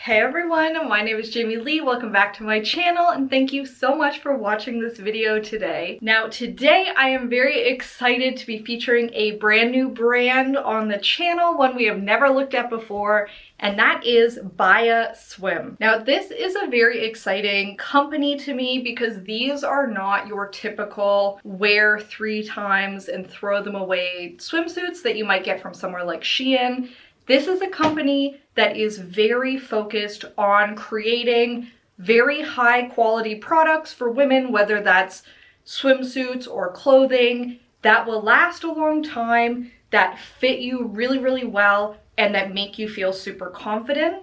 Hey everyone, my name is Jamie Lee. Welcome back to my channel and thank you so much for watching this video today. Now today I am very excited to be featuring a brand new brand on the channel, one we have never looked at before, and that is Baiia Swim. Now this is a very exciting company to me because these are not your typical wear 3 times and throw them away swimsuits that you might get from somewhere like Shein. This is a company that is very focused on creating very high quality products for women, whether that's swimsuits or clothing that will last a long time, that fit you really, really well, and that make you feel super confident.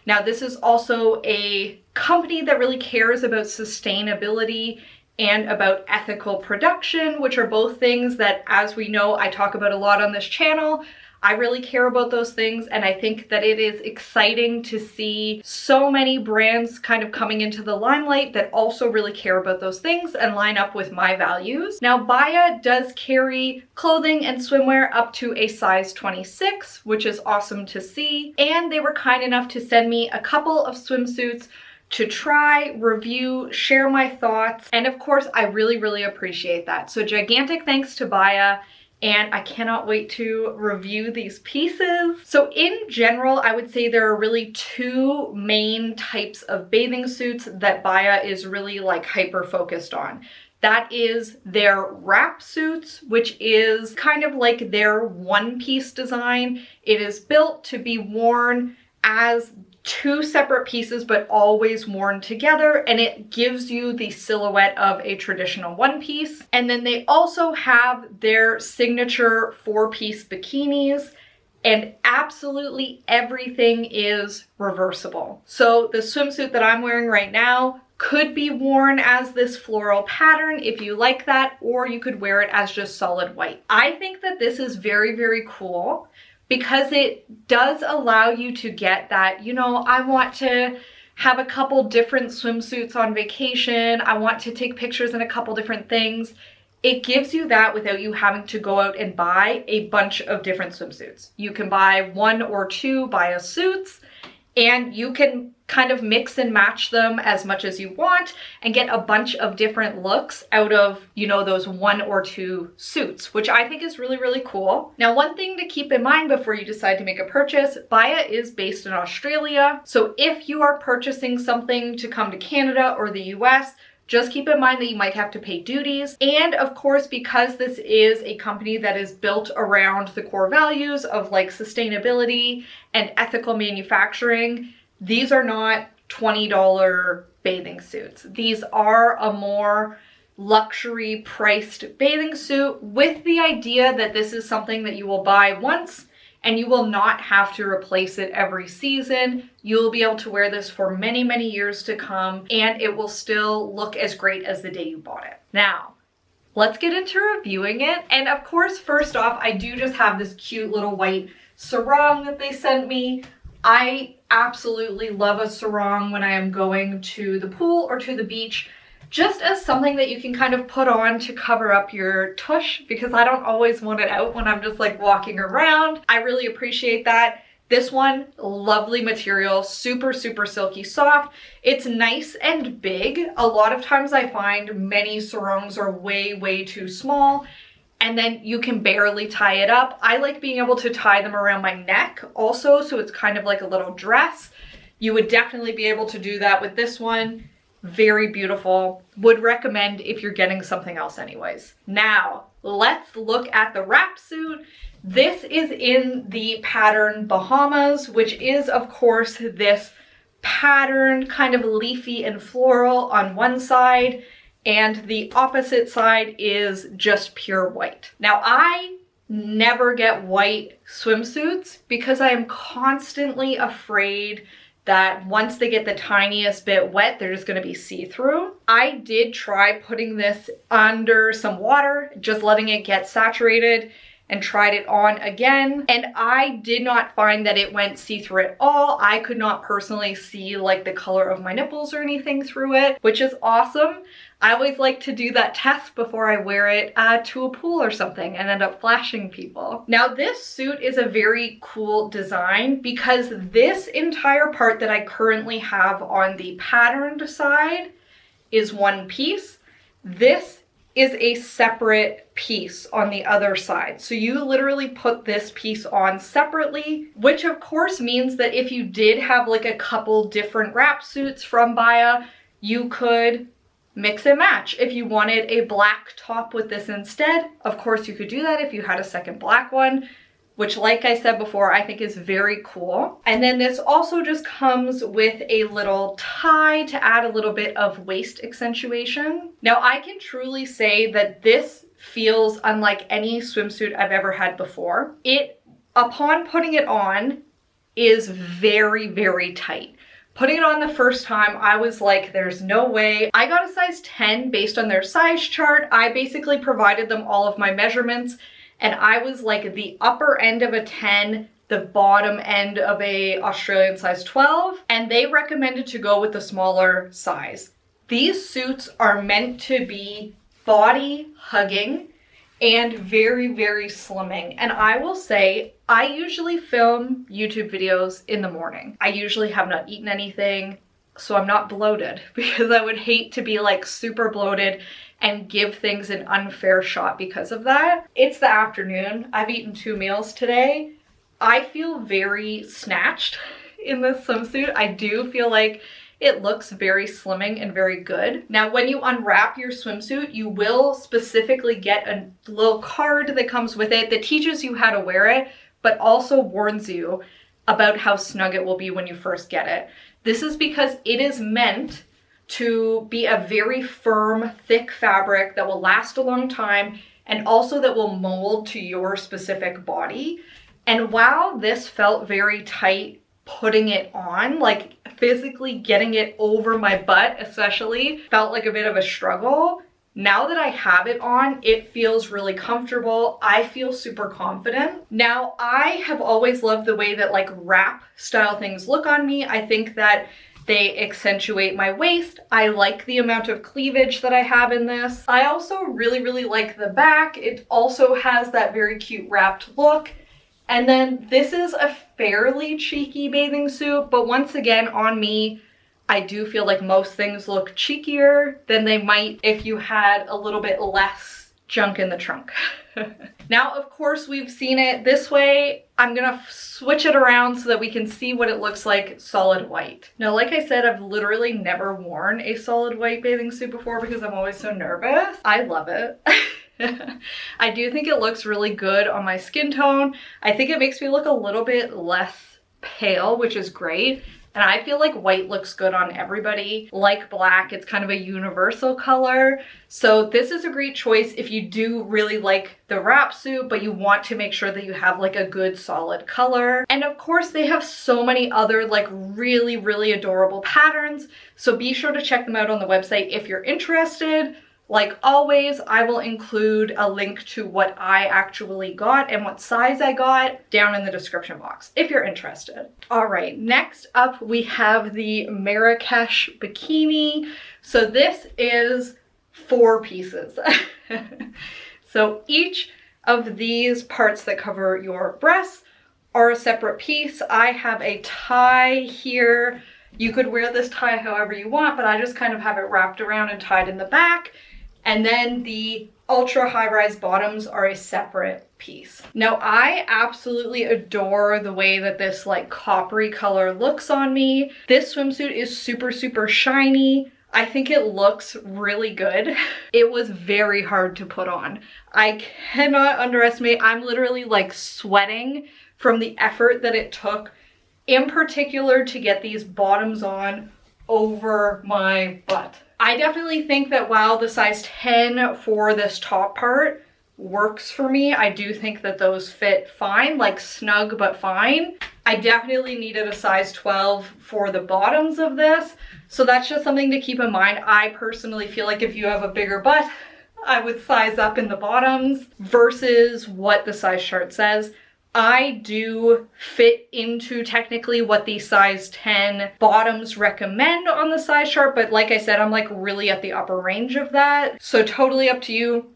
Now, this is also a company that really cares about sustainability and about ethical production, which are both things that, as we know, I talk about a lot on this channel. I really care about those things, and I think that it is exciting to see so many brands kind of coming into the limelight that also really care about those things and line up with my values. Now, Baiia does carry clothing and swimwear up to a size 26, which is awesome to see. And they were kind enough to send me a couple of swimsuits to try, review, share my thoughts, and of course, I really, really appreciate that. So gigantic thanks to Baiia. And I cannot wait to review these pieces. So in general, I would say there are really 2 main types of bathing suits that Baiia is really like hyper focused on. That is their wrap suits, which is kind of like their one-piece design. It is built to be worn as 2 separate pieces, but always worn together, and it gives you the silhouette of a traditional one-piece. And then they also have their signature 4-piece bikinis, and absolutely everything is reversible. So the swimsuit that I'm wearing right now could be worn as this floral pattern if you like that, or you could wear it as just solid white. I think that this is very, very cool, because it does allow you to get that, you know, I want to have a couple different swimsuits on vacation. I want to take pictures in a couple different things. It gives you that without you having to go out and buy a bunch of different swimsuits. You can buy 1 or 2 Baiia suits, and you can kind of mix and match them as much as you want and get a bunch of different looks out of, you know, those 1 or 2 suits, which I think is really, really cool. Now, one thing to keep in mind before you decide to make a purchase, Baiia is based in Australia. So if you are purchasing something to come to Canada or the US, just keep in mind that you might have to pay duties. And of course, because this is a company that is built around the core values of like sustainability and ethical manufacturing, these are not $20 bathing suits. These are a more luxury priced bathing suit with the idea that this is something that you will buy once and you will not have to replace it every season. You'll be able to wear this for many, many years to come, and it will still look as great as the day you bought it. Now, let's get into reviewing it. And of course, first off, I do just have this cute little white sarong that they sent me. I absolutely love a sarong when I am going to the pool or to the beach, just as something that you can kind of put on to cover up your tush, because I don't always want it out when I'm just like walking around. I really appreciate that. This one, lovely material, super, super silky soft. It's nice and big. A lot of times I find many sarongs are way, way too small, and then you can barely tie it up. I like being able to tie them around my neck also, so it's kind of like a little dress. You would definitely be able to do that with this one. Very beautiful. Would recommend if you're getting something else anyways. Now, let's look at the wrap suit. This is in the pattern BAHAMAS, which is, of course, this pattern, kind of leafy and floral on one side, and the opposite side is just pure white. Now, I never get white swimsuits because I am constantly afraid that once they get the tiniest bit wet, they're just gonna be see-through. I did try putting this under some water, just letting it get saturated, and tried it on again, and I did not find that it went see-through at all. I could not personally see like the color of my nipples or anything through it, which is awesome. I always like to do that test before I wear it to a pool or something and end up flashing people. Now this suit is a very cool design because this entire part that I currently have on the patterned side is one piece. This is a separate piece on the other side. So you literally put this piece on separately, which of course means that if you did have like a couple different wrap suits from Baiia, you could mix and match. If you wanted a black top with this instead, of course you could do that if you had a second black one, which like I said before, I think is very cool. And then this also just comes with a little tie to add a little bit of waist accentuation. Now I can truly say that this feels unlike any swimsuit I've ever had before. It, upon putting it on, is very, very tight. Putting it on the first time, I was like, there's no way. I got a size 10 based on their size chart. I basically provided them all of my measurements, and I was like the upper end of a 10, the bottom end of a Australian size 12, and they recommended to go with the smaller size. These suits are meant to be body hugging and very, very slimming. And I will say, I usually film YouTube videos in the morning. I usually have not eaten anything, so I'm not bloated because I would hate to be like super bloated and give things an unfair shot because of that. It's the afternoon. I've eaten 2 meals today. I feel very snatched in this swimsuit. I do feel like it looks very slimming and very good. Now, when you unwrap your swimsuit, you will specifically get a little card that comes with it that teaches you how to wear it, but also warns you about how snug it will be when you first get it. This is because it is meant to be a very firm, thick fabric that will last a long time and also that will mold to your specific body. And while this felt very tight putting it on, like physically getting it over my butt especially felt like a bit of a struggle. Now that I have it on, it feels really comfortable. I feel super confident. Now, I have always loved the way that like wrap style things look on me. I think that they accentuate my waist. I like the amount of cleavage that I have in this. I also really, really like the back. It also has that very cute wrapped look. And then this is a fairly cheeky bathing suit, but once again on me, I do feel like most things look cheekier than they might if you had a little bit less junk in the trunk. Now, of course, we've seen it this way. I'm gonna switch it around so that we can see what it looks like solid white. Now, like I said, I've literally never worn a solid white bathing suit before because I'm always so nervous. I love it. I do think it looks really good on my skin tone. I think it makes me look a little bit less pale, which is great. And I feel like white looks good on everybody. Like black, it's kind of a universal color. So this is a great choice if you do really like the wrap suit, but you want to make sure that you have like a good solid color. And of course, they have so many other like really, really adorable patterns. So be sure to check them out on the website if you're interested. Like always, I will include a link to what I actually got and what size I got down in the description box if you're interested. All right, next up we have the Marrakesh bikini. So this is 4 pieces. So each of these parts that cover your breasts are a separate piece. I have a tie here. You could wear this tie however you want, but I just kind of have it wrapped around and tied in the back. And then the ultra high-rise bottoms are a separate piece. Now, I absolutely adore the way that this like coppery color looks on me. This swimsuit is super, super shiny. I think it looks really good. It was very hard to put on. I cannot underestimate, I'm literally like sweating from the effort that it took, in particular to get these bottoms on over my butt. I definitely think that while the size 10 for this top part works for me, I do think that those fit fine, like snug but fine. I definitely needed a size 12 for the bottoms of this, so that's just something to keep in mind. I personally feel like if you have a bigger butt, I would size up in the bottoms versus what the size chart says. I do fit into technically what the size 10 bottoms recommend on the size chart, but like I said, I'm like really at the upper range of that. So totally up to you.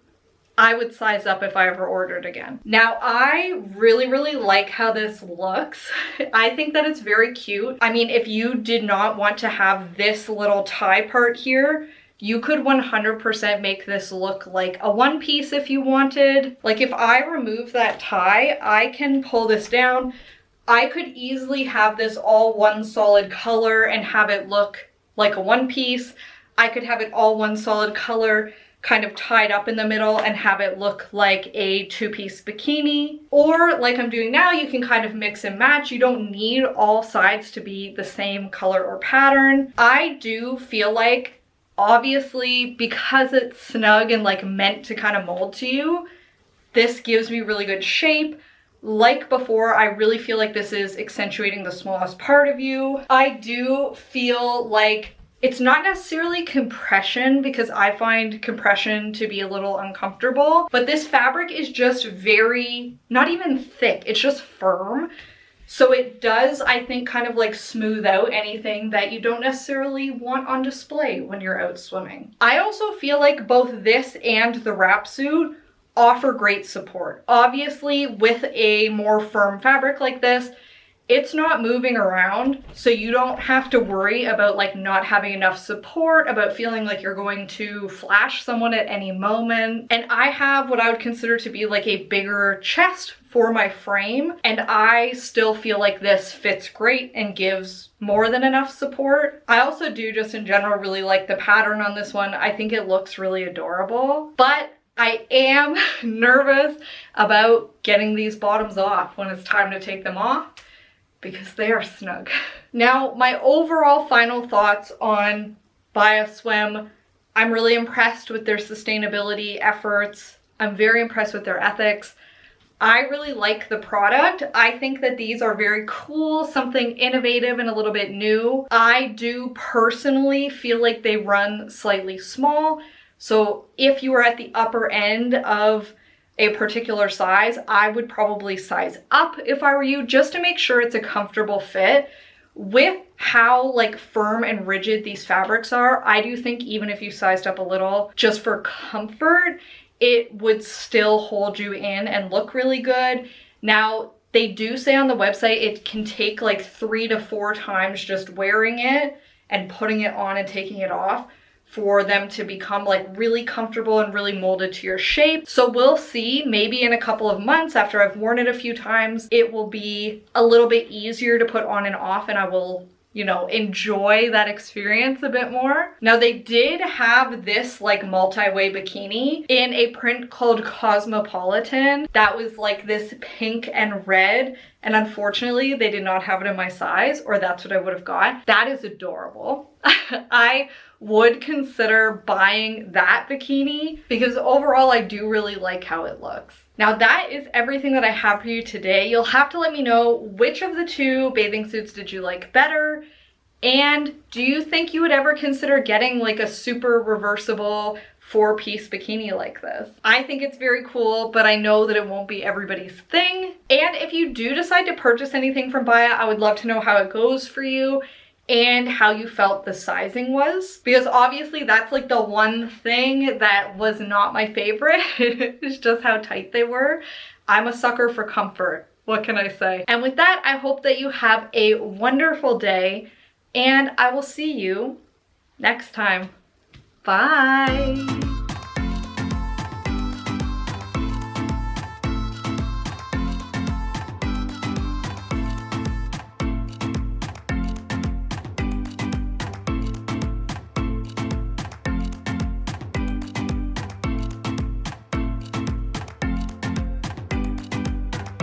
I would size up if I ever ordered again. Now, I really, really like how this looks. I think that it's very cute. I mean, if you did not want to have this little tie part here, you could 100% make this look like a one piece if you wanted. Like if I remove that tie, I can pull this down. I could easily have this all one solid color and have it look like a one piece. I could have it all one solid color, kind of tied up in the middle and have it look like a two-piece bikini. Or like I'm doing now, you can kind of mix and match. You don't need all sides to be the same color or pattern. I do feel like, obviously, because it's snug and like meant to kind of mold to you, this gives me really good shape. Like before, I really feel like this is accentuating the smallest part of you. I do feel like it's not necessarily compression, because I find compression to be a little uncomfortable, but this fabric is just very, not even thick, it's just firm. So it does, I think, kind of like smooth out anything that you don't necessarily want on display when you're out swimming. I also feel like both this and the Wrapsuit offer great support. Obviously, with a more firm fabric like this, it's not moving around, so you don't have to worry about like not having enough support, about feeling like you're going to flash someone at any moment. And I have what I would consider to be like a bigger chest for my frame, and I still feel like this fits great and gives more than enough support. I also do just in general really like the pattern on this one. I think it looks really adorable, but I am nervous about getting these bottoms off when it's time to take them off, because they are snug. Now, my overall final thoughts on Baiia Swim. I'm really impressed with their sustainability efforts. I'm very impressed with their ethics. I really like the product. I think that these are very cool, something innovative and a little bit new. I do personally feel like they run slightly small. So if you are at the upper end of a particular size, I would probably size up if I were you, just to make sure it's a comfortable fit. With how like firm and rigid these fabrics are, I do think even if you sized up a little just for comfort, it would still hold you in and look really good. Now, they do say on the website it can take like 3 to 4 times just wearing it and putting it on and taking it off for them to become like really comfortable and really molded to your shape. So we'll see, maybe in a couple of months after I've worn it a few times, it will be a little bit easier to put on and off, and I will, you know, enjoy that experience a bit more. Now, they did have this like multi-way bikini in a print called Cosmopolitan that was like this pink and red, and unfortunately they did not have it in my size, or that's what I would have got. That is adorable. I would consider buying that bikini because overall I do really like how it looks. Now, that is everything that I have for you today. You'll have to let me know which of the two bathing suits did you like better, and do you think you would ever consider getting like a super reversible 4-piece bikini like this? I think it's very cool, but I know that it won't be everybody's thing. And if you do decide to purchase anything from Baiia, I would love to know how it goes for you and how you felt the sizing was, because obviously that's like the one thing that was not my favorite. It's just how tight they were. I'm a sucker for comfort. What can I say? And with that, I hope that you have a wonderful day, and I will see you next time. Bye.